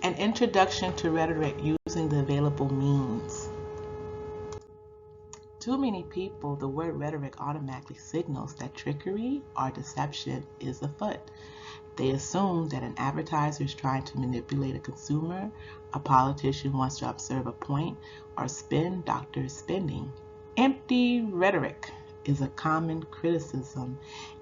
An introduction to rhetoric using the available means. Too many people, the word rhetoric automatically signals that trickery or deception is afoot. They assume that an advertiser is trying to manipulate a consumer, a politician wants to observe a point, or spin doctor is spending. Empty rhetoric is a common criticism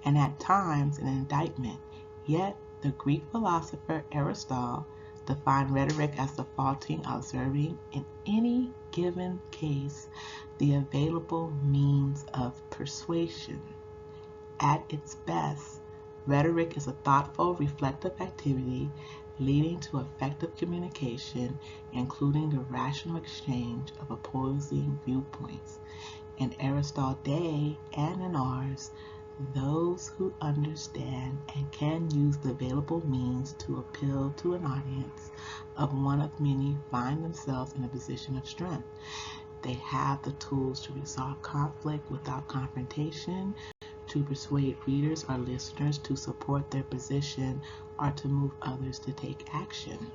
and at times an indictment. Yet the Greek philosopher Aristotle defined rhetoric as the faulty observing in any given case the available means of persuasion. At its best, rhetoric is a thoughtful, reflective activity leading to effective communication, including the rational exchange of opposing viewpoints. In Aristotle's day and in ours, those who understand and can use the available means to appeal to an audience of one of many find themselves in a position of strength. They have the tools to resolve conflict without confrontation, to persuade readers or listeners to support their position, or to move others to take action.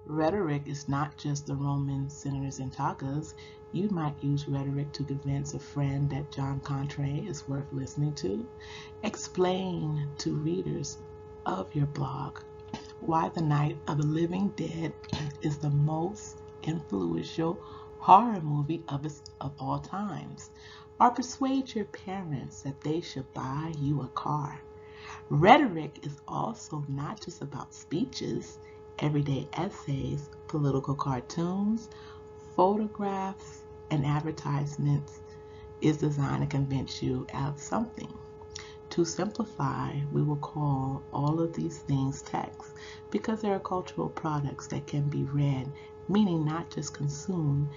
Rhetoric is not just the Roman senators and togas. You might use rhetoric to convince a friend that John Contrary is worth listening to. Explain to readers of your blog why The Night of the Living Dead is the most influential horror movie of all times, or persuade your parents that they should buy you a car. Rhetoric is also not just about speeches, everyday essays, political cartoons, photographs, and advertisements is designed to convince you of something. To simplify, we will call all of these things text because they are cultural products that can be read, meaning not just consumed,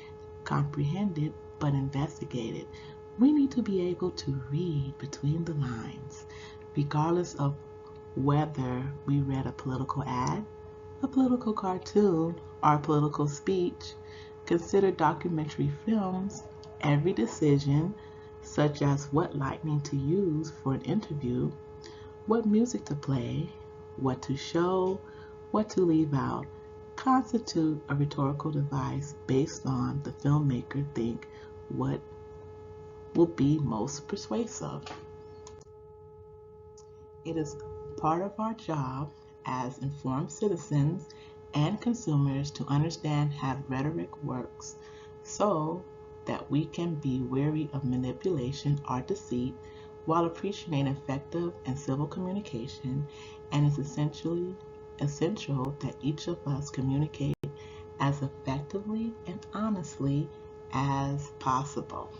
comprehended, but investigated. We need to be able to read between the lines, regardless of whether we read a political ad, a political cartoon, or a political speech. Consider documentary films. Every decision, such as what lighting to use for an interview, what music to play, what to show, what to leave out, constitute a rhetorical device based on the filmmaker think what will be most persuasive. It is part of our job as informed citizens and consumers to understand how rhetoric works so that we can be wary of manipulation or deceit while appreciating effective and civil communication, and it's essential that each of us communicate as effectively and honestly as possible.